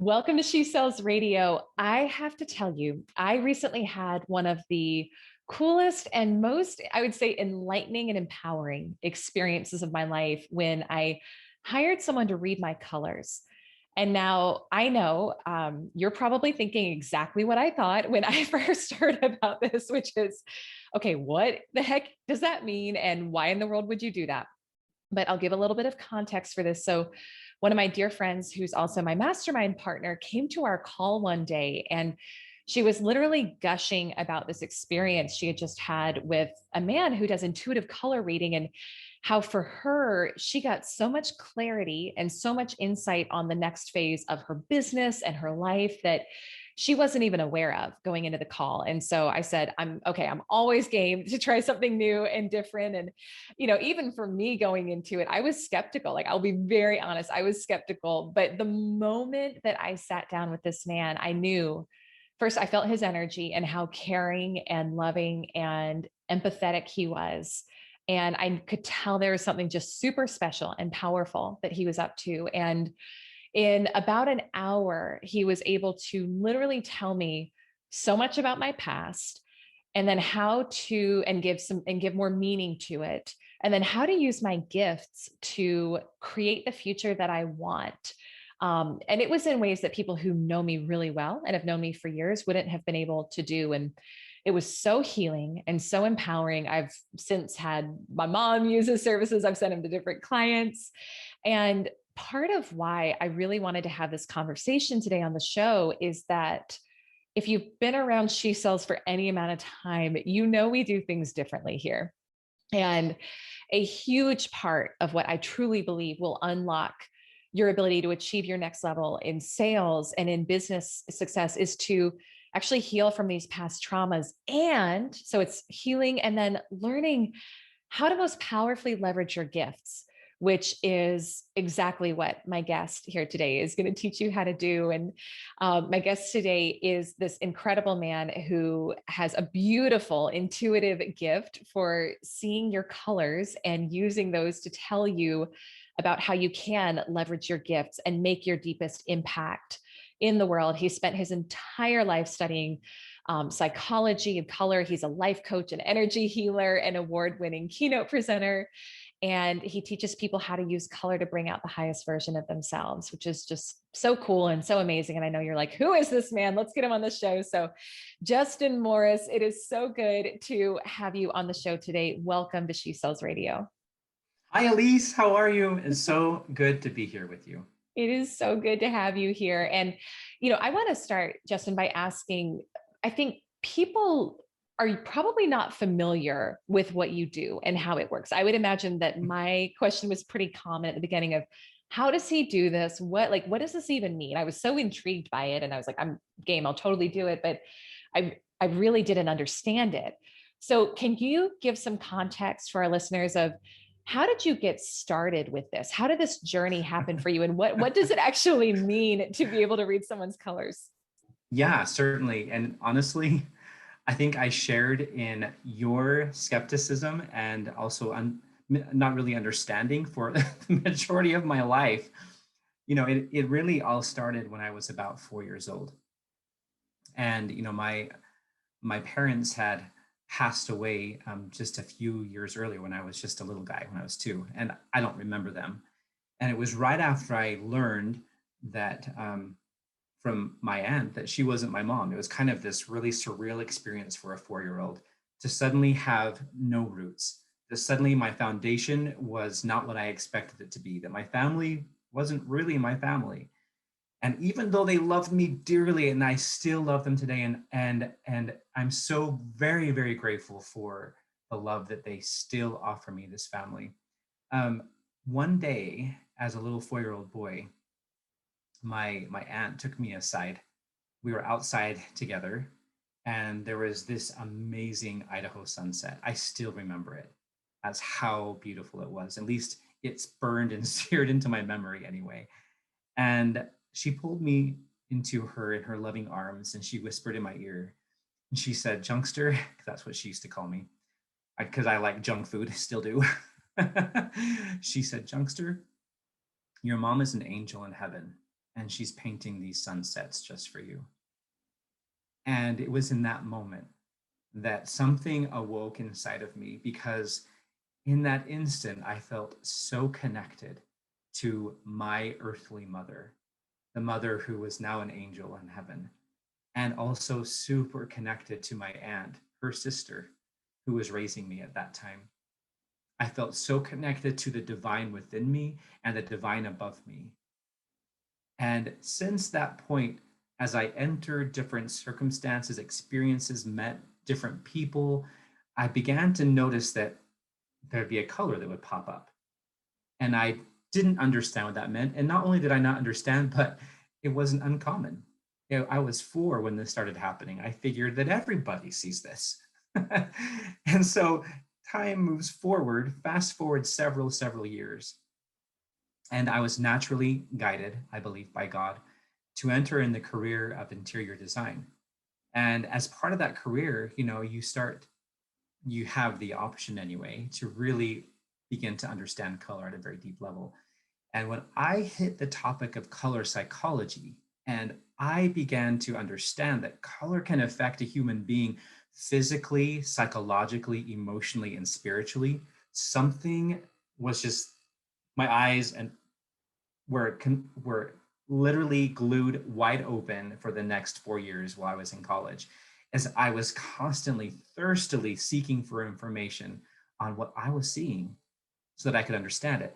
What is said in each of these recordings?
Welcome to She Sells Radio. I have to tell you, I recently had one of the coolest and most, I would say, enlightening and empowering experiences of my life when I hired someone to read my colors. And now I know you're probably thinking exactly what I thought when I first heard about this, which is, okay, what the heck does that mean? And why in the world would you do that? But I'll give a little bit of context for this. So, one of my dear friends, who's also my mastermind partner, came to our call one day and she was literally gushing about this experience she had just had with a man who does intuitive color reading and how for her, she got so much clarity and so much insight on the next phase of her business and her life that she wasn't even aware of going into the call. And so I said, I'm okay, I'm always game to try something new and different. And, even for me going into it, I was skeptical. Like, I'll be very honest, I was skeptical. But the moment that I sat down with this man, I knew first, I felt his energy and how caring and loving and empathetic he was. And I could tell there was something just super special and powerful that he was up to. And in about an hour, he was able to literally tell me so much about my past and then how to and give more meaning to it, and then how to use my gifts to create the future that I want. And it was in ways that people who know me really well and have known me for years wouldn't have been able to do. And it was so healing and so empowering. I've since had my mom use his services. I've sent him to different clients. And part of why I really wanted to have this conversation today on the show is that if you've been around She Sells for any amount of time, you know we do things differently here. And a huge part of what I truly believe will unlock your ability to achieve your next level in sales and in business success is to actually heal from these past traumas. And so it's healing and then learning how to most powerfully leverage your gifts, which is exactly what my guest here today is going to teach you how to do. And my guest today is this incredible man who has a beautiful intuitive gift for seeing your colors and using those to tell you about how you can leverage your gifts and make your deepest impact in the world. He spent his entire life studying psychology of color. He's a life coach, an energy healer, an award-winning keynote presenter. And he teaches people how to use color to bring out the highest version of themselves, which is just so cool and so amazing. And I know you're like, who is this man? Let's get him on the show. So, Justin Morris, it is so good to have you on the show today. Welcome to She Sells Radio. Hi, Elyse. How are you? It's so good to be here with you. It is so good to have you here. And, I want to start, Justin, by asking, I think people are probably not familiar with what you do and how it works. I would imagine that my question was pretty common at the beginning of how does he do this? What does this even mean? I was so intrigued by it and I was like, I'm game, I'll totally do it. But I really didn't understand it. So can you give some context for our listeners of how did you get started with this? How did this journey happen for you? And what does it actually mean to be able to read someone's colors? Yeah, certainly. And honestly, I think I shared in your skepticism and also not really understanding for the majority of my life. It really all started when I was about 4 years old. And, my parents had passed away just a few years earlier when I was just a little guy, when I was 2, and I don't remember them. And it was right after I learned that from my aunt that she wasn't my mom. It was kind of this really surreal experience for a 4-year-old to suddenly have no roots, that suddenly my foundation was not what I expected it to be, that my family wasn't really my family. And even though they loved me dearly, and I still love them today, and I'm so very, very grateful for the love that they still offer me, this family. One day, as a little 4-year-old boy, my aunt took me aside. We were outside together, and there was this amazing Idaho sunset. I still remember it. That's how beautiful it was. At least it's burned and seared into my memory anyway. And she pulled me into her loving arms, and she whispered in my ear, and she said, "Junkster," that's what she used to call me, because I like junk food, still do. She said, "Junkster, your mom is an angel in heaven, and she's painting these sunsets just for you. And it was in that moment that something awoke inside of me, because in that instant, I felt so connected to my earthly mother, the mother who was now an angel in heaven, and also super connected to my aunt, her sister, who was raising me at that time. I felt so connected to the divine within me and the divine above me. And since that point, as I entered different circumstances, experiences, met different people, I began to notice that there'd be a color that would pop up. And I didn't understand what that meant. And not only did I not understand, but it wasn't uncommon. You know, I was 4 when this started happening. I figured that everybody sees this. And so time moves forward, fast forward several years. And I was naturally guided, I believe, by God to enter in the career of interior design. And as part of that career, you know, you have the option anyway to really begin to understand color at a very deep level. And when I hit the topic of color psychology, and I began to understand that color can affect a human being physically, psychologically, emotionally, and spiritually, something was just, my eyes and were literally glued wide open for the next 4 years while I was in college, as I was constantly thirstily seeking for information on what I was seeing so that I could understand it.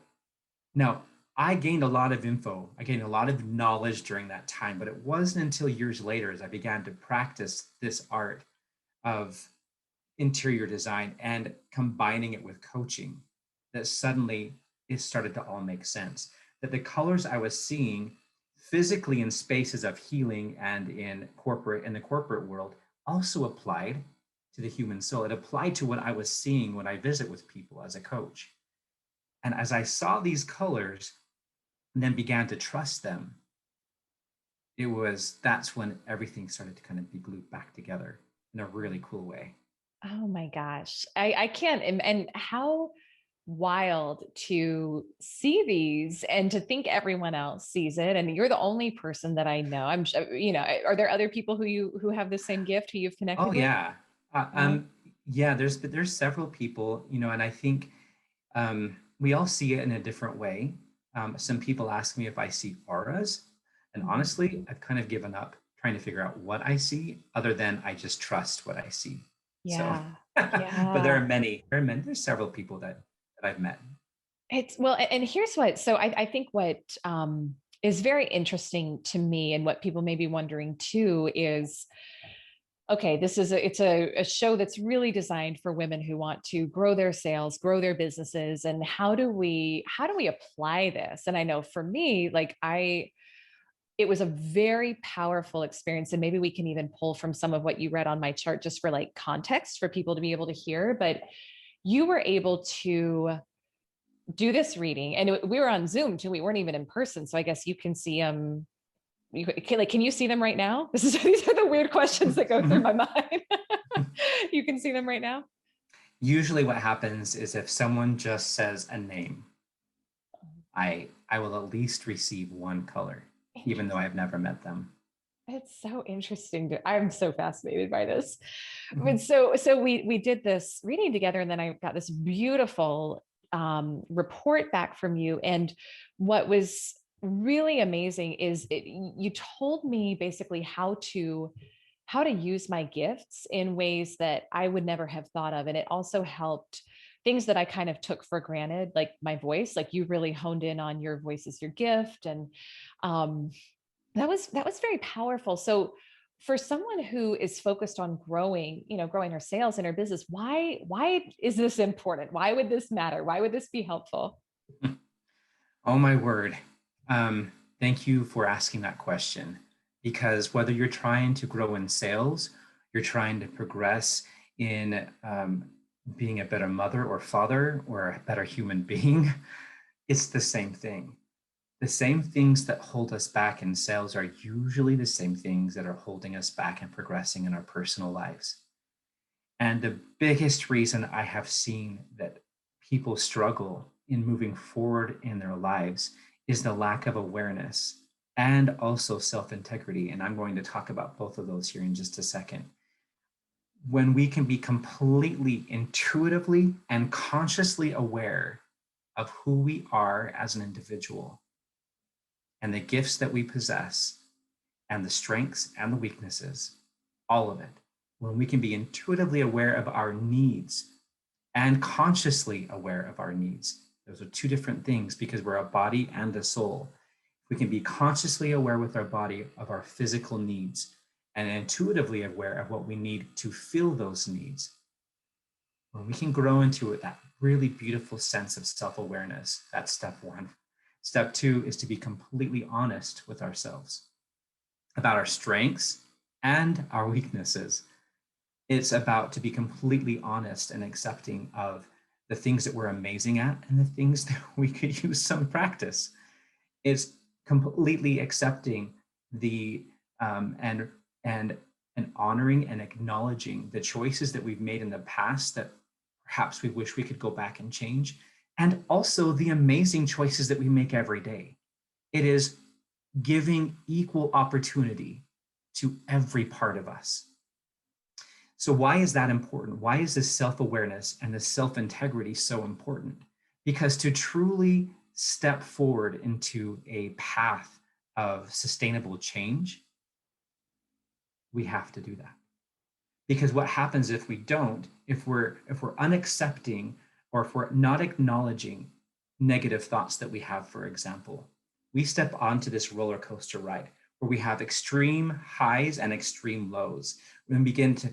Now, I gained a lot of info. I gained a lot of knowledge during that time, but it wasn't until years later, as I began to practice this art of interior design and combining it with coaching, that suddenly it started to all make sense. That the colors I was seeing physically in spaces of healing and in the corporate world also applied to the human soul. It applied to what I was seeing when I visit with people as a coach. And as I saw these colors and then began to trust them, that's when everything started to kind of be glued back together in a really cool way. Oh my gosh. I can't. And how wild to see these and to think everyone else sees it. And you're the only person that I know. Are there other people who have the same gift who you've Oh connected with? yeah. Yeah. Yeah, there's several people, you know, and I think we all see it in a different way. Some people ask me if I see auras, and Mhm. honestly, I've kind of given up trying to figure out what I see, other than I just trust what I see. So, Yeah. but Yeah. there's several people that I've met. It's well, and here's what, so I think what is very interesting to me and what people may be wondering too is, okay, it's a show that's really designed for women who want to grow their sales, grow their businesses. And how do we apply this? And I know for me, it was a very powerful experience. And maybe we can even pull from some of what you read on my chart just for like context for people to be able to hear. But you were able to do this reading, and we were on Zoom too. We weren't even in person. So I guess you can see them. Can you see them right now? These are the weird questions that go through my mind. You can see them right now. Usually what happens is if someone just says a name, I will at least receive one color, even though Interesting. I've never met them. It's so interesting. I'm so fascinated by this. But Mhm. so we did this reading together, and then I got this beautiful report back from you. And what was really amazing is you told me basically how to use my gifts in ways that I would never have thought of. And it also helped things that I kind of took for granted, like my voice. Like you really honed in on your voice as your gift, and um, that was very powerful. So for someone who is focused on growing her sales and her business, why is this important? Why would this matter? Why would this be helpful? Oh my word. Thank you for asking that question, because whether you're trying to grow in sales, you're trying to progress in being a better mother or father or a better human being, it's the same thing. The same things that hold us back in sales are usually the same things that are holding us back and progressing in our personal lives. And the biggest reason I have seen that people struggle in moving forward in their lives is the lack of awareness and also self-integrity. And I'm going to talk about both of those here in just a second. When we can be completely intuitively and consciously aware of who we are as an individual and the gifts that we possess and the strengths and the weaknesses, all of it, when we can be intuitively aware of our needs and consciously aware of our needs. Those are two different things because we're a body and a soul. We can be consciously aware with our body of our physical needs and intuitively aware of what we need to fill those needs. When we can grow into it, that really beautiful sense of self-awareness, that's step one. Step two is to be completely honest with ourselves about our strengths and our weaknesses. It's about to be completely honest and accepting of the things that we're amazing at and the things that we could use some practice. It's completely accepting the and honoring and acknowledging the choices that we've made in the past that perhaps we wish we could go back and change, and also the amazing choices that we make every day. It is giving equal opportunity to every part of us. So why is that important? Why is this self-awareness and this self-integrity so important? Because to truly step forward into a path of sustainable change, we have to do that. Because what happens if we don't, if we're unaccepting or if we're not acknowledging negative thoughts that we have, for example, we step onto this roller coaster ride where we have extreme highs and extreme lows. We begin to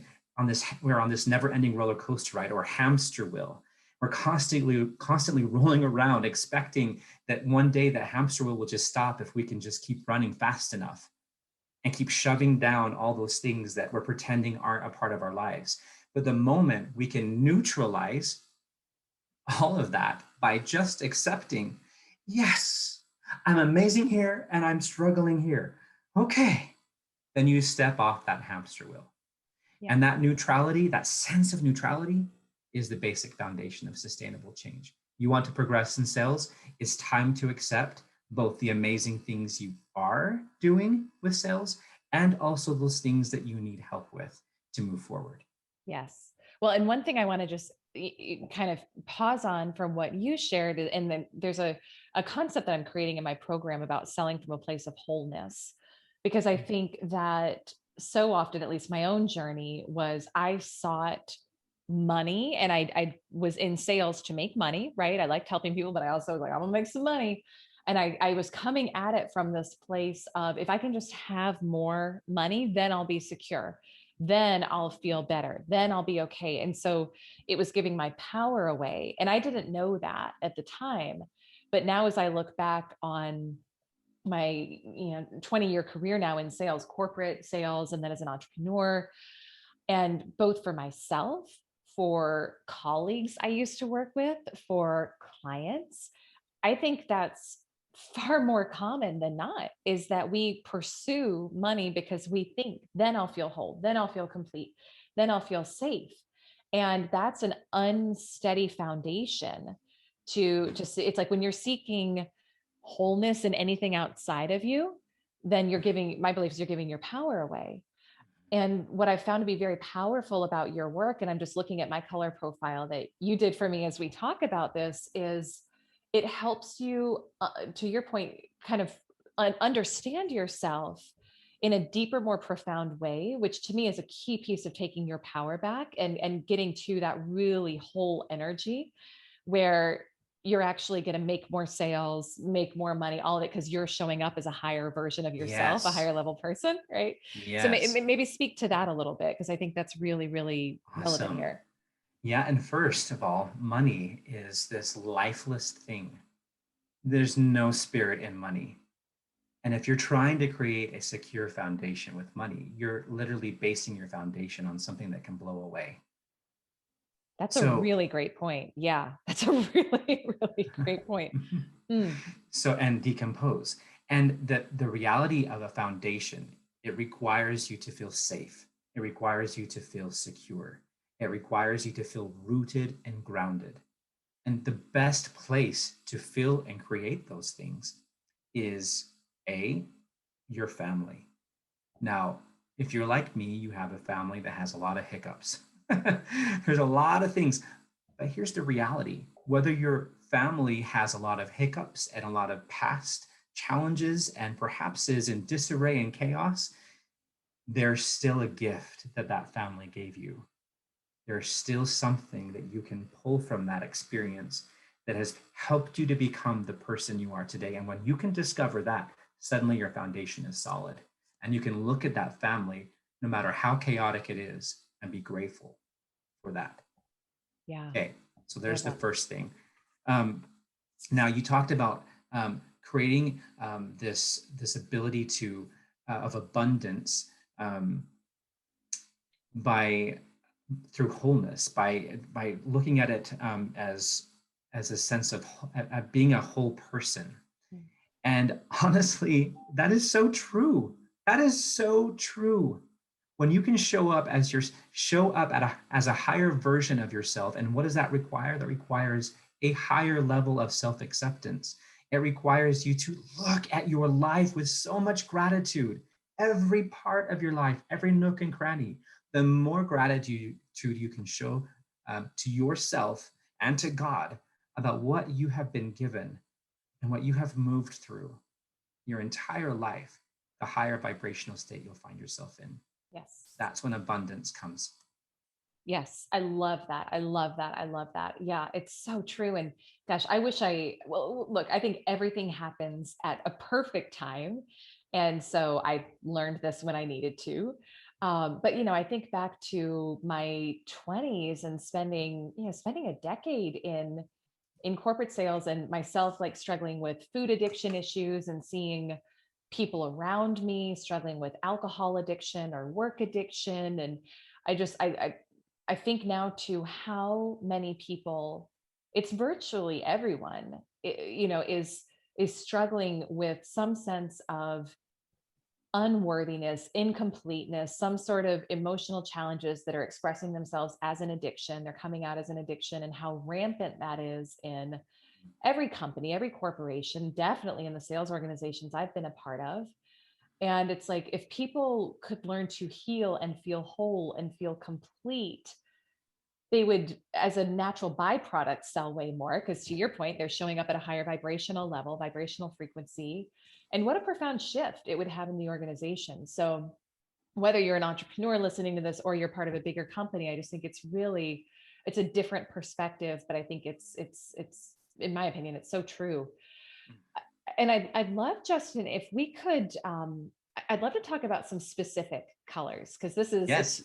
we're on this never-ending roller coaster ride or hamster wheel. We're constantly rolling around, expecting that one day that hamster wheel will just stop if we can just keep running fast enough and keep shoving down all those things that we're pretending aren't a part of our lives. But the moment we can neutralize all of that by just accepting, yes, I'm amazing here and I'm struggling here. Okay, then you step off that hamster wheel. Yeah. And that neutrality, that sense of neutrality, is the basic foundation of sustainable change. You want to progress in sales, it's time to accept both the amazing things you are doing with sales and also those things that you need help with to move forward. Yes. Well, and one thing I want to just kind of pause on from what you shared, and then there's a concept that I'm creating in my program about selling from a place of wholeness, because I think that so often, at least my own journey was I sought money and I was in sales to make money, right? I liked helping people, but I also was like, I'm gonna make some money. And I was coming at it from this place of if I can just have more money, then I'll be secure, then I'll feel better, then I'll be okay. And so it was giving my power away. And I didn't know that at the time. But now as I look back on my 20-year career now in sales, corporate sales, and then as an entrepreneur, and both for myself, for colleagues I used to work with, for clients, I think that's far more common than not, is that we pursue money because we think then I'll feel whole, then I'll feel complete, then I'll feel safe. And that's an unsteady foundation to see. It's like when you're seeking wholeness in anything outside of you, then you're giving, my belief is you're giving your power away. And what I found to be very powerful about your work, and I'm just looking at my color profile that you did for me as we talk about this, is it helps you, to your point, kind of understand yourself in a deeper, more profound way, which to me is a key piece of taking your power back and getting to that really whole energy where you're actually going to make more sales, make more money, all of it, because you're showing up as a higher version of yourself, a Yes. higher level person, right? So Yes. maybe speak to that a little bit, because I think that's really, really relevant Awesome. here. Yeah. And first of all, money is this lifeless thing. There's no spirit in money. And if you're trying to create a secure foundation with money, you're literally basing your foundation on something that can blow away. That's a So, really great point. Yeah, that's a really, really great point. Mm, and decompose. And the reality of a foundation, it requires you to feel safe. It requires you to feel secure. It requires you to feel rooted and grounded. And the best place to feel and create those things is A, your family. Now, if you're like me, you have a family that has a lot of hiccups. There's a lot of things, but here's the reality. Whether your family has a lot of hiccups and a lot of past challenges and perhaps is in disarray and chaos, there's still a gift that that family gave you. There's still something that you can pull from that experience that has helped you to become the person you are today. And when you can discover that, suddenly your foundation is solid. And you can look at that family, no matter how chaotic it is, and be grateful for that. Yeah. Okay, so I there's love the that. first thing. Now you talked about creating this ability to of abundance um, by through wholeness, by looking at it as a sense of being a whole person. Mm. And honestly, that is so true. That is so true. When you can show up as as a higher version of yourself, and what does that require? That requires a higher level of self-acceptance. It requires you to look at your life with so much gratitude. Every part of your life, every nook and cranny. The more gratitude you can show to yourself and to God about what you have been given and what you have moved through your entire life, the higher vibrational state you'll find yourself in. Yes. That's when abundance comes. Yes, I love that. I love that. I love that. Yeah, it's so true. And gosh, I wish well, look, I think everything happens at a perfect time. And so I learned this when I needed to. But I think back to my 20s and spending a decade in corporate sales, and myself like struggling with food addiction issues and seeing people around me struggling with alcohol addiction or work addiction. And I just I think now to how many people, it's virtually everyone, is struggling with some sense of unworthiness, incompleteness, some sort of emotional challenges that are expressing themselves as an addiction. They're coming out as an addiction, and how rampant that is in every company, every corporation, definitely in the sales organizations I've been a part of. And it's like, if people could learn to heal and feel whole and feel complete, they would, as a natural byproduct, sell way more, because to your point, they're showing up at a higher vibrational level, vibrational frequency. And what a profound shift it would have in the organization. So whether you're an entrepreneur listening to this or you're part of a bigger company, I just think it's a different perspective, but I think it's in my opinion, it's so true. And I'd love, Justin, if we could, I'd love to talk about some specific colors, because Yes.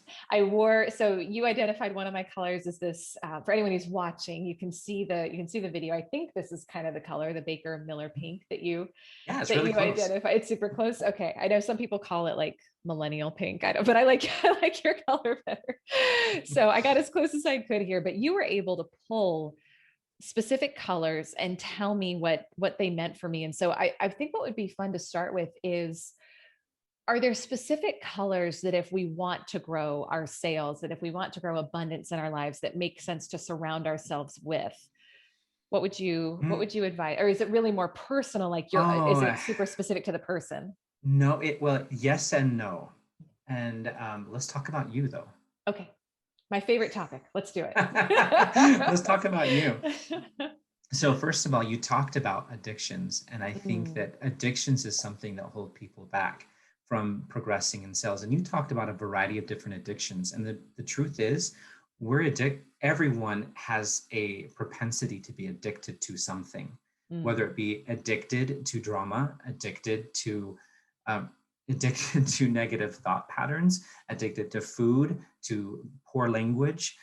so you identified one of my colors as this, for anyone who's watching, you can see the video. I think this is kind of the color, the Baker Miller pink Yeah, it's that really you close. identify. It's super close. Okay. I know some people call it like millennial pink. I don't, but I like, I like your color better. So I got as close as I could here, but you were able to pull specific colors and tell me what they meant for me. And so I think what would be fun to start with is, are there specific colors that if we want to grow our sales, that if we want to grow abundance in our lives, that make sense to surround ourselves with? What Mm. would you advise? Or is it really more personal? Like is Oh, it super specific to the person? no, well, yes and no. And let's talk about you, though. Okay. My favorite topic. Let's do Let's talk about you. it. So, first of all, you talked about addictions, and I think Mm, that addictions is something that hold people back from progressing in sales. And you talked about a variety of different addictions. And the truth is, everyone has a propensity to be addicted to something, whether mm, it be addicted to drama, um, addicted to negative thought patterns, addicted to food, to poor language,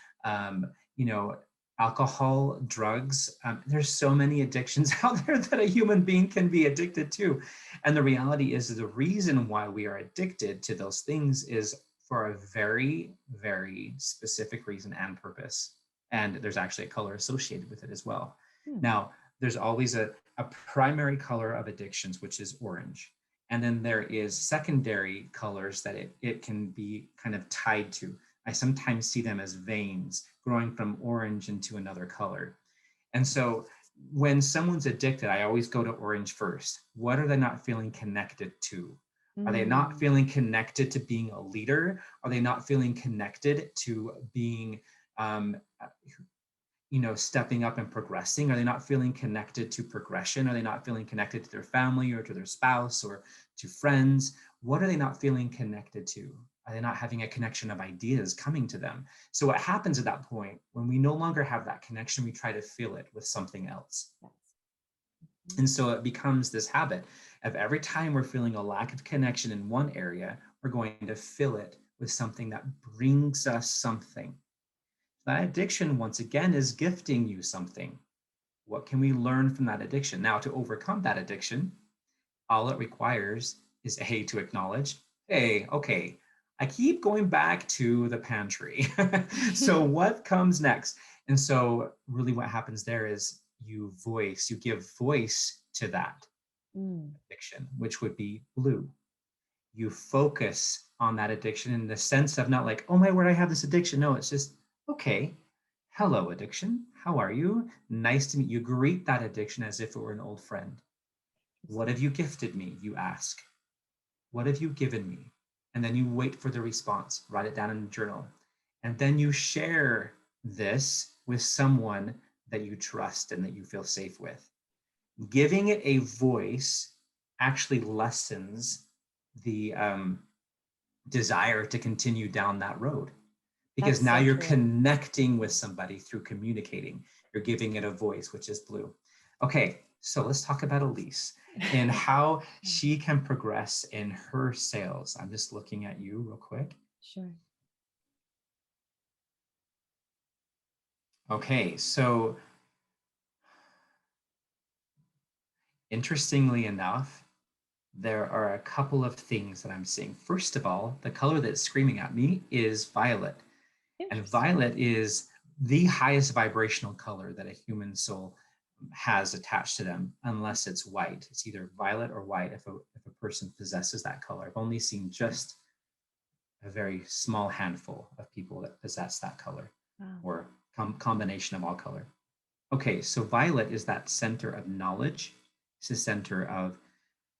you know, alcohol, drugs. There's so many addictions out there that a human being can be addicted to. And the reality is the reason why we are addicted to those things is for a very, very specific reason and purpose. And there's actually a color associated with it as well. mm. Now, there's always a primary color of addictions, which is orange. And then there is secondary colors that it can be kind of tied to. I sometimes see them as veins growing from orange into another color. And so when someone's addicted, I always go to orange first. What are they not feeling connected to? Are they not Mm. feeling connected to being a leader? Are they not feeling connected to being, um, stepping up and progressing? Are they not feeling connected to progression? Are they not feeling connected to their family or to their spouse or to friends? What are they not feeling connected to? Are they not having a connection of ideas coming to them? So what happens at that point, when we no longer have that connection, we try to fill it with something else. Yes. Mhm. And so it becomes this habit of every time we're feeling a lack of connection in one area, we're going to fill it with something that brings us something. That addiction, once again, is gifting you something. What can we learn from that addiction? Now, to overcome that addiction, all it requires is A, to acknowledge, hey, okay, I keep going back to the pantry. So what comes next? And so really what happens there is you give voice to that Mm. addiction, which would be blue. You focus on that addiction in the sense of not like, oh my word, I have this addiction. No, it's just, okay, hello, addiction. How are you? Nice to meet you. Greet that addiction as if it were an old friend. What have you gifted me? You ask. What have you given me? And then you wait for the response, write it down in a journal. And then you share this with someone that you trust and that you feel safe with. Giving it a voice actually lessens the desire to continue down that road because That's now so you're true. connecting with somebody through communicating. You're giving it a voice, which is blue. Okay, so let's talk about Elyse and how she can progress in her sales. I'm just looking at you real quick. Sure. Okay, so interestingly enough, there are a couple of things that I'm seeing. First of all, the color that's screaming at me is violet. And Interesting. violet is the highest vibrational color that a human soul has attached to them, unless it's white. It's either violet or white if a person possesses that color. I've only seen just a very small handful of people that possess that color Wow. or combination of all color. Okay, so violet is that center of knowledge. It's the center of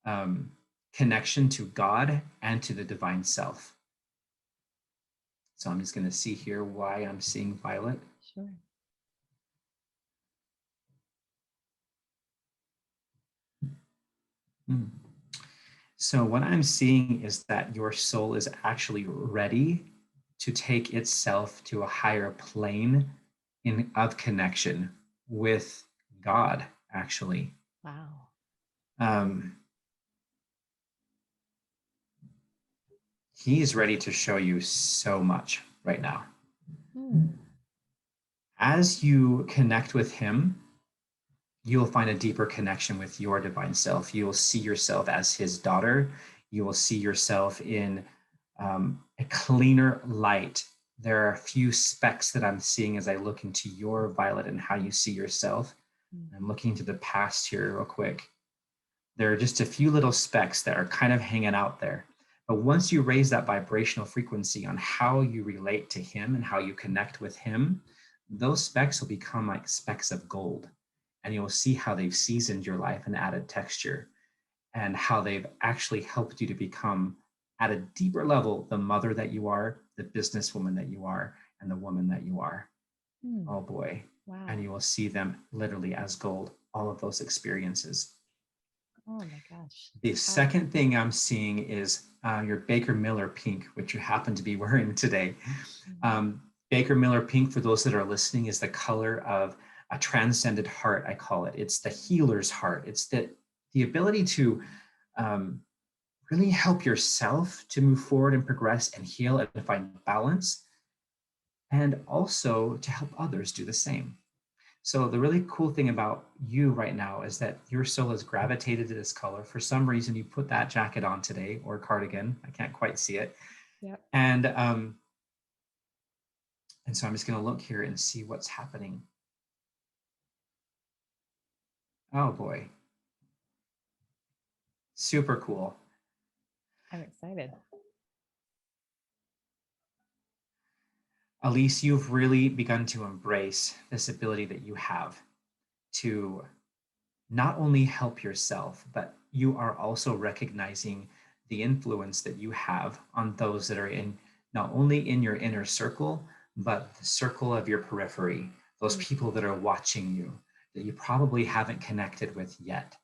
um, connection to God and to the divine self. So I'm just going to see here why I'm seeing violet. Sure. Hmm. So what I'm seeing is that your soul is actually ready to take itself to a higher plane of connection with God, actually. Wow. Um, he's ready to show you so much right now. Hmm. As you connect with him, you'll find a deeper connection with your divine self. You will see yourself as his daughter. You will see yourself in a cleaner light. There are a few specks that I'm seeing as I look into your violet and how you see yourself. Hmm. I'm looking to the past here real quick. There are just a few little specks that are kind of hanging out there. But once you raise that vibrational frequency on how you relate to him and how you connect with him, those specks will become like specks of gold. And you'll see how they've seasoned your life and added texture and how they've actually helped you to become at a deeper level the mother that you are, the businesswoman that you are, and the woman that you are. Hmm. Oh boy. And Wow. you will see them literally as gold, all of those experiences. Oh my gosh. The How? second thing I'm seeing is your Baker Miller pink, which you happen to be wearing today. Mhm. Baker Miller pink, for those that are listening, is the color of a transcended heart, I call it. It's the healer's heart. It's the ability to um, really help yourself to move forward and progress and heal and find balance, and also to help others do the same. So the really cool thing about you right now is that your soul has gravitated to this color. For some reason, you put that jacket on today or cardigan. I can't quite see it. Yep. And so I'm just going to look here and see what's happening. Oh boy, super cool. I'm excited. Elyse, you've really begun to embrace this ability that you have to not only help yourself, but you are also recognizing the influence that you have on those that are in not only in your inner circle, but the circle of your periphery, those Mm. people that are watching you that you probably haven't connected with yet.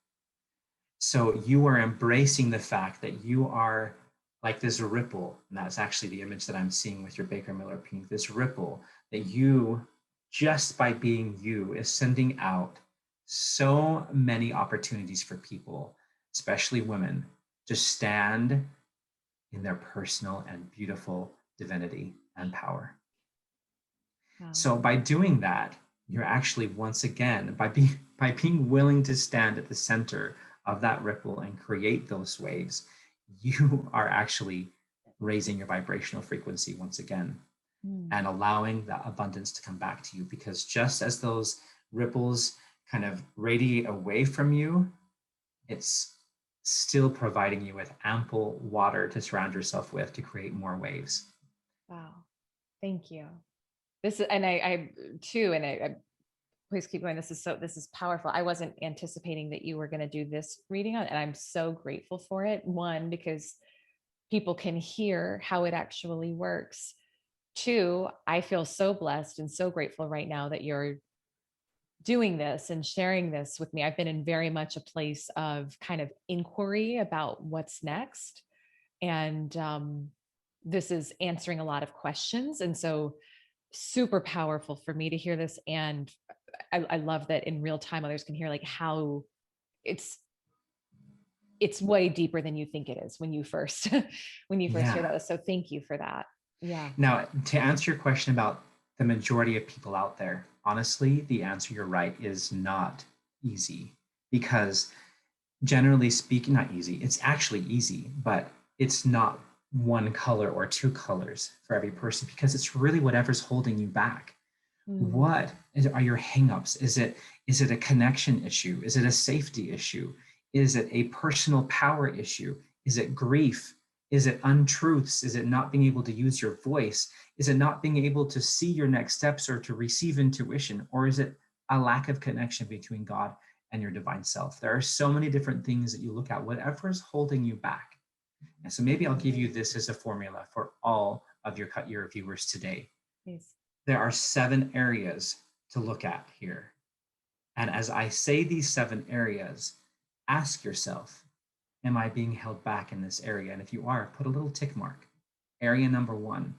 So you are embracing the fact that you are like this ripple. And that's actually the image that I'm seeing with your Baker Miller pink, this ripple that you, just by being you, is sending out so many opportunities for people, especially women, to stand in their personal and beautiful divinity and power. Wow. So by doing that, you're actually once again by being willing to stand at the center of that ripple and create those waves, you are actually raising your vibrational frequency once again Mm. and allowing that abundance to come back to you, because just as those ripples kind of radiate away from you, it's still providing you with ample water to surround yourself with to create more waves. Wow. Thank you. This is, and I too, and I please keep going. This is powerful. I wasn't anticipating that you were going to do this reading on, and I'm so grateful for it. One, because people can hear how it actually works. Two, I feel so blessed and so grateful right now that you're doing this and sharing this with me. I've been in very much a place of kind of inquiry about what's next. And this is answering a lot of questions. And so, super powerful for me to hear this. And I love that in real time, others can hear like how it's it's way deeper than you think it is when you first when you first hear Yeah. that. So thank you for that. Yeah. Now, to answer your question about the majority of people out there, honestly, the answer, you're right, is not easy, because generally speaking, not easy, it's actually easy, but it's not one color or two colors for every person, because it's really whatever's holding you back. Mm. Are your hangups? Is it a connection issue? Is it a safety issue? Is it a personal power issue? Is it grief? Is it untruths? Is it not being able to use your voice? Is it not being able to see your next steps or to receive intuition? Or is it a lack of connection between God and your divine self? There are so many different things that you look at, whatever is holding you back. And so maybe I'll give you this as a formula for all of your viewers today. Please. There are 7 areas to look at here. And as I say these 7 areas, ask yourself, am I being held back in this area? And if you are, put a little tick mark. Area number 1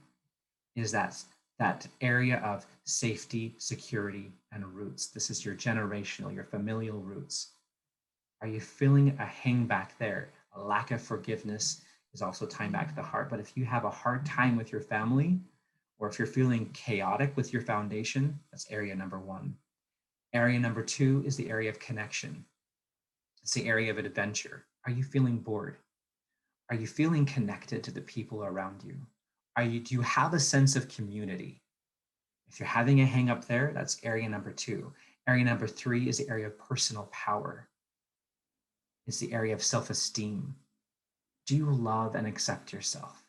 is that area of safety, security, and roots. This is your generational, your familial roots. Are you feeling a hang back there? A lack of forgiveness is also tying back to the heart. But if you have a hard time with your family, or if you're feeling chaotic with your foundation, that's area number 1. Area number 2 is the area of connection. It's the area of adventure. Are you feeling bored? Are you feeling connected to the people around you? Do you have a sense of community? If you're having a hang up there, that's area number 2. Area number 3 is the area of personal power. It's the area of self-esteem. Do you love and accept yourself?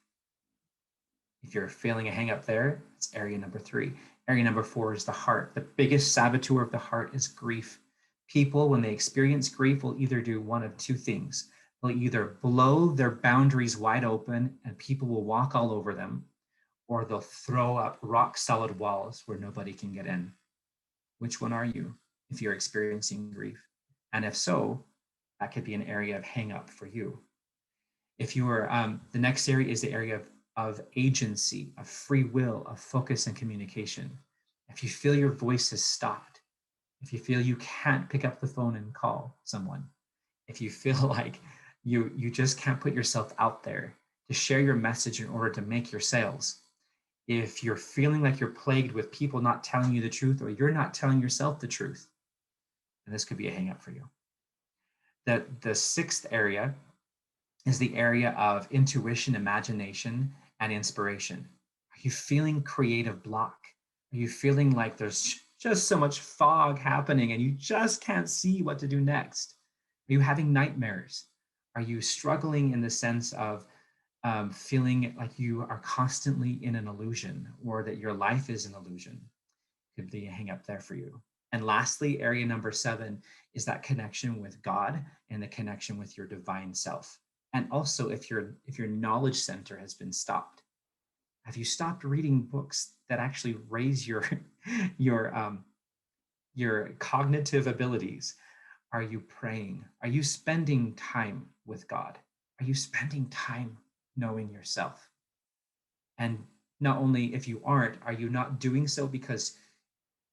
If you're feeling a hang up there, it's area number 3. Area number 4 is the heart. The biggest saboteur of the heart is grief. People, when they experience grief, will either do one of 2 things. They'll either blow their boundaries wide open and people will walk all over them, or they'll throw up rock solid walls where nobody can get in. Which one are you if you're experiencing grief? And if so, that could be an area of hang up for you. If you are, the next area is the area of agency, of free will, of focus and communication. If you feel your voice has stopped, if you feel you can't pick up the phone and call someone, if you feel like you just can't put yourself out there to share your message in order to make your sales, if you're feeling like you're plagued with people not telling you the truth, or you're not telling yourself the truth, then this could be a hang up for you. The 6th area is the area of intuition, imagination, and inspiration. Are you feeling creative block? Are you feeling like there's just so much fog happening and you just can't see what to do next? Are you having nightmares? Are you struggling in the sense of feeling like you are constantly in an illusion, or that your life is an illusion? Could be a hang up there for you. And lastly, area number 7 is that connection with God and the connection with your divine self. And also if your knowledge center has been stopped. Have you stopped reading books that actually raise your your cognitive abilities? Are you praying? Are you spending time with God? Are you spending time knowing yourself? And not only if you aren't, are you not doing so because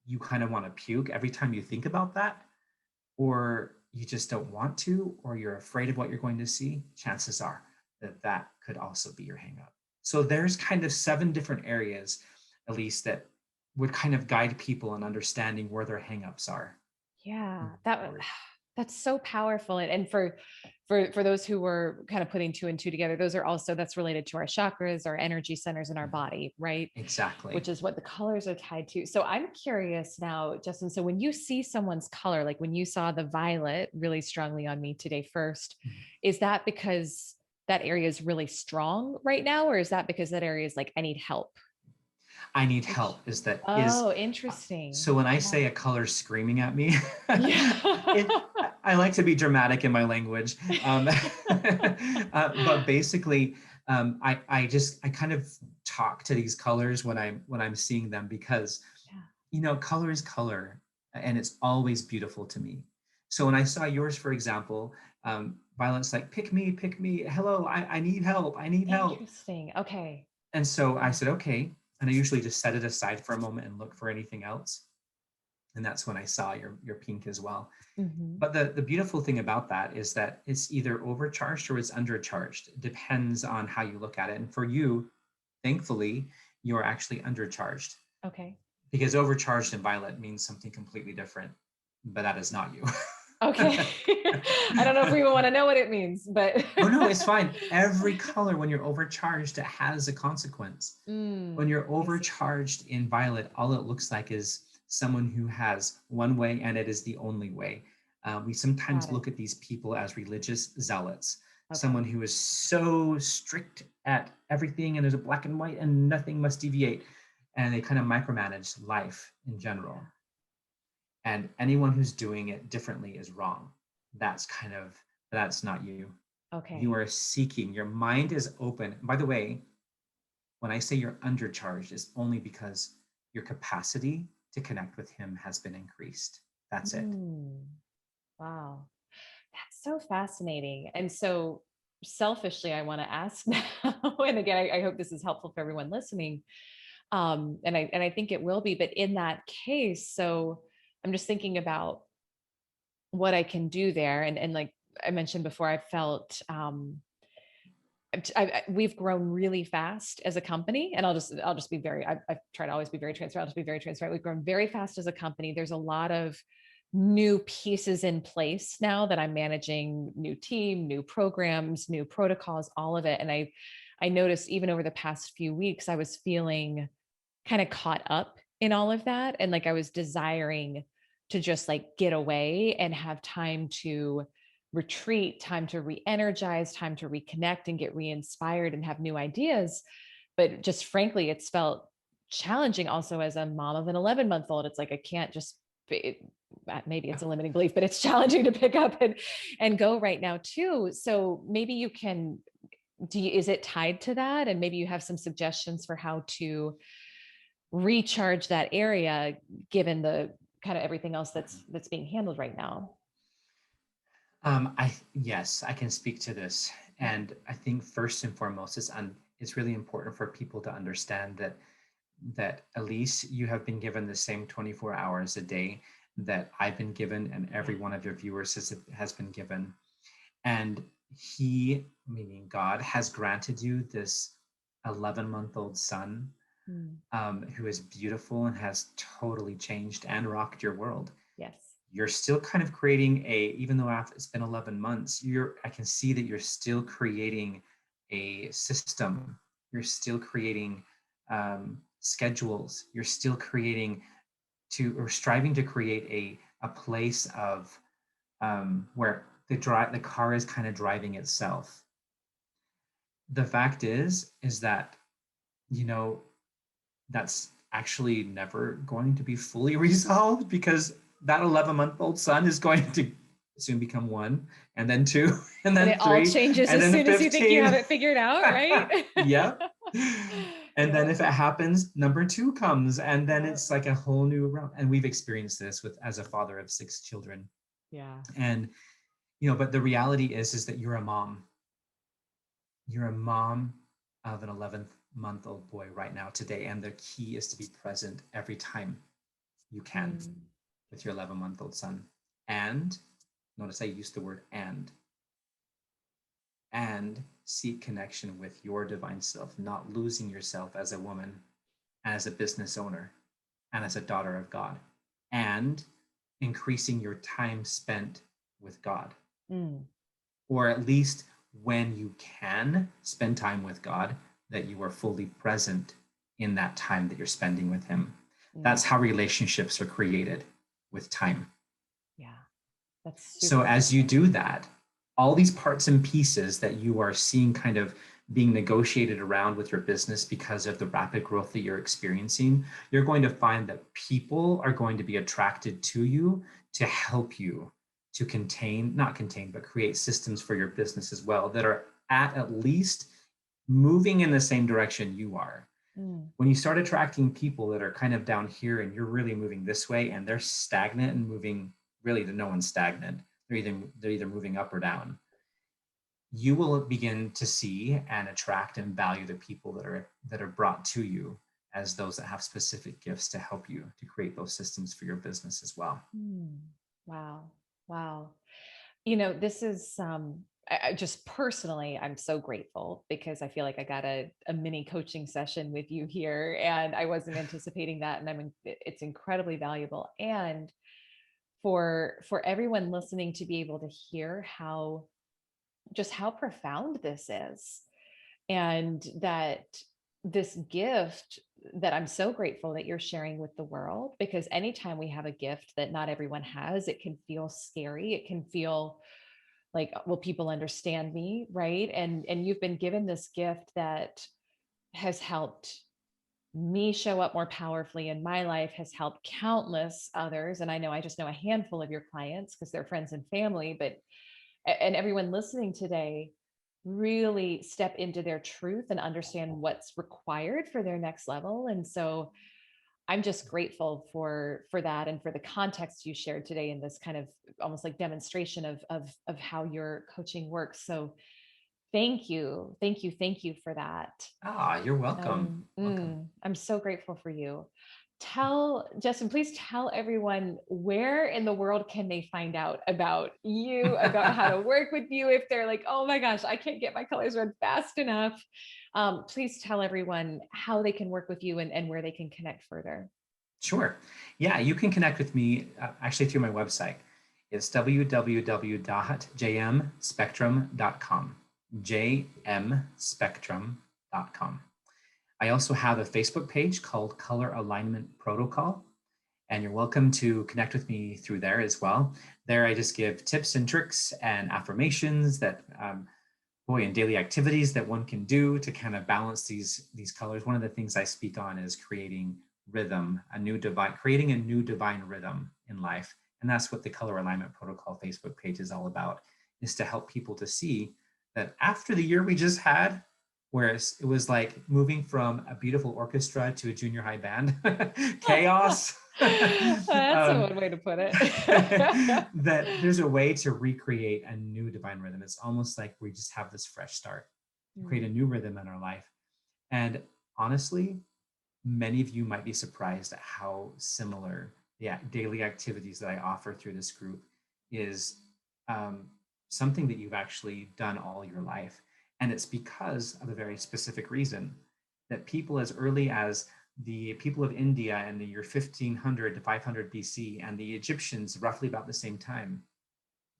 you kind of want to puke every time you think about that? Or you just don't want to, or you're afraid of what you're going to see? Chances are that that could also be your hangup. So there's kind of 7 different areas, at least, that would kind of guide people in understanding where their hangups are. Yeah, moving that forward. that's so powerful. And for those who were kind of putting 2 and 2 together, those are also that's related to our chakras, our energy centers in our Mhm. body, right? Exactly. Which is what the colors are tied to. So I'm curious now, Justin. So when you see someone's color, like when you saw the violet really strongly on me today first, Mhm. is that because that area is really strong right now, or is that because that area is like, I need help? I need Which, help is that is oh, so interesting. when I Yeah. say a color screaming at me, it Yeah. I like to be dramatic in my language. But basically, I kind of talk to these colors when I'm seeing them because Yeah. color is color, and it's always beautiful to me. So when I saw yours, for example, Violet's like, pick me, hello, I need help, I need help. Interesting. Okay. And so I Yeah. said, okay. And I usually just set it aside for a moment and look for anything else. And that's when I saw your pink as well. Mhm. But the beautiful thing about that is that it's either overcharged or it's undercharged. It depends on how you look at it. And for you, thankfully, you're actually undercharged, Okay. because overcharged in violet means something completely different, but that is not you. Okay. I don't know if we even want to know what it means, but Oh no, it's fine. Every color, when you're overcharged, it has a consequence. When you're I see. overcharged in violet, all it looks like is someone who has one way and it is the only way. We Got sometimes it. look at these people as religious zealots, someone Okay. who is so strict at everything and there's a black and white and nothing must deviate. And they kind of micromanage life in general. Yeah. And anyone who's doing it differently is wrong. That's not you. You Okay. are seeking, your mind is open. By the way, when I say you're undercharged, it's only because your capacity to connect with him has been increased. That's it. Mm, wow. That's so fascinating. And so selfishly, I want to ask now, and again, I hope this is helpful for everyone listening. And I think it will be, but in that case, so I'm just thinking about what I can do there. And like I mentioned before, I felt we've grown really fast as a company, and I'll just be very. I've tried to always be very transparent. I'll just be very transparent. We've grown very fast as a company. There's a lot of new pieces in place now that I'm managing, new team, new programs, new protocols, all of it. And I noticed even over the past few weeks, I was feeling kind of caught up in all of that, and like I was desiring to just like get away and have time to retreat, time to re-energize, time to reconnect and get re-inspired and have new ideas. But just frankly, it's felt challenging also as a mom of an 11-month-old. It's like I can't just maybe it's a limiting belief, but it's challenging to pick up and go right now too. So maybe you can is it tied to that? And maybe you have some suggestions for how to recharge that area given the kind of everything else that's being handled right now. Yes, I can speak to this, Okay. and I think first and foremost, it's really important for people to understand that Elyse, you have been given the same 24 hours a day that I've been given, and Yeah. every one of your viewers has been given. And he, meaning God, has granted you this 11-month-old son, Mm. who is beautiful and has totally changed and rocked your world. Yes. You're still kind of creating even though it's been 11 months, I can see that you're still creating a system. You're still creating schedules. You're still creating or striving to create a place of where the car is kind of driving itself. The fact is that, you know, that's actually never going to be fully resolved, because that 11-month-old son is going to soon become 1, and then 2, and And then it all 3, changes and as then soon as you think you have 15. it figured out, right? Yep. And then Yeah. if it happens, number 2 comes, and then Yeah. it's like a whole new realm. And we've experienced this with as a father of 6 children. Yeah. And but the reality is that you're a mom. You're a mom of an 11-month-old boy right now today, and the key is to be present every time you can Mm. with your 11-month-old son. And notice I used the word and seek connection with your divine self, not losing yourself as a woman, as a business owner, and as a daughter of God, and increasing your time spent with God, Mm. or at least when you can spend time with God, that you are fully present in that time that you're spending with Him. Mm. That's how relationships are created, with time. Yeah. That's So super as you helpful. do that, all these parts and pieces that you are seeing kind of being negotiated around with your business because of the rapid growth that you're experiencing, you're going to find that people are going to be attracted to you to help you to not contain, but create systems for your business as well that are at least moving in the same direction you are. Mm. When you start attracting people that are kind of down here and you're really moving this way and they're stagnant and moving, really, no one's stagnant. They're either moving up or down. You will begin to see and attract and value the people that are brought to you as those that have specific gifts to help you to create those systems for your business as well. Mm. Wow. Wow. This is I just personally, I'm so grateful because I feel like I got a mini coaching session with you here, and I wasn't anticipating that, and it's incredibly valuable. And for everyone listening to be able to hear how profound this is, and that this gift that I'm so grateful that you're sharing with the world, because anytime we have a gift that not everyone has, it can feel scary. It can feel like, will people understand me, right? And you've been given this gift that has helped me show up more powerfully in my life, has helped countless others. And I just know a handful of your clients because they're friends and family, but and everyone listening today really step into their truth and understand what's required for their next level. And so I'm just grateful for that, and for the context you shared today in this kind of almost like demonstration of how your coaching works. So thank you for that. You're welcome. Welcome. I'm so grateful for you. Justin, please tell everyone, where in the world can they find out about you, about how to work with you, if they're like, oh my gosh, I can't get my colors read fast enough. Please tell everyone how they can work with you, and where they can connect further. Sure. Yeah, you can connect with me actually through my website. It's www.jmspectrum.com. jmspectrum.com. I also have a Facebook page called Color Alignment Protocol, and you're welcome to connect with me through there as well. There, I just give tips and tricks and affirmations that, and daily activities that one can do to kind of balance these colors. One of the things I speak on is creating rhythm, creating a new divine rhythm in life. And that's what the Color Alignment Protocol Facebook page is all about, is to help people to see that after the year we just had, whereas it was like moving from a beautiful orchestra to a junior high band, chaos. That's a one way to put it. That there's a way to recreate a new divine rhythm. It's almost like we just have this fresh start to create a new rhythm in our life. And honestly, many of you might be surprised at how similar the daily activities that I offer through this group is, something that you've actually done all your life. And it's because of a very specific reason, that people as early as the people of India in the year 1500 to 500 BC, and the Egyptians roughly about the same time,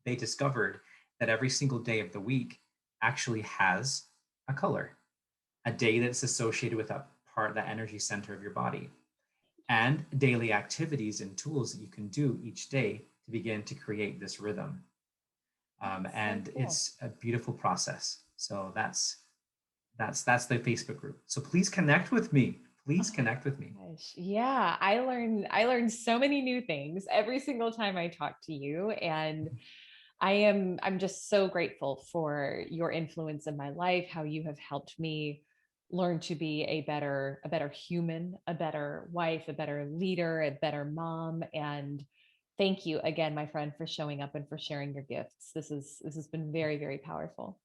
they discovered that every single day of the week actually has a color, a day that's associated with that energy center of your body, and daily activities and tools that you can do each day to begin to create this rhythm. And so cool. It's a beautiful process. So that's the Facebook group. So please connect with me. Please connect with me. Gosh. Yeah, I learn so many new things every single time I talk to you, and I'm just so grateful for your influence in my life, how you have helped me learn to be a better human, a better wife, a better leader, a better mom. And thank you again, my friend, for showing up and for sharing your gifts. This has been very, very powerful.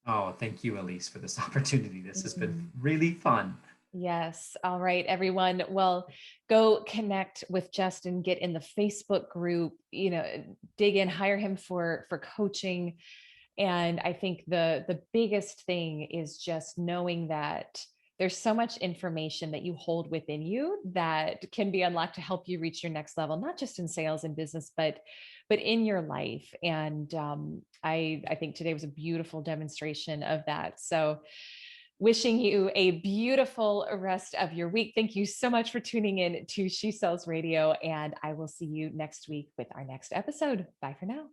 Oh, thank you, Elise, for this opportunity. This has been Mm. really fun. Yes. All right, everyone. Well, go connect with Justin, get in the Facebook group, dig in, hire him for coaching. And I think the biggest thing is just knowing that there's so much information that you hold within you that can be unlocked to help you reach your next level, not just in sales and business, but in your life. And I think today was a beautiful demonstration of that. So wishing you a beautiful rest of your week. Thank you so much for tuning in to She Sells Radio, and I will see you next week with our next episode. Bye for now.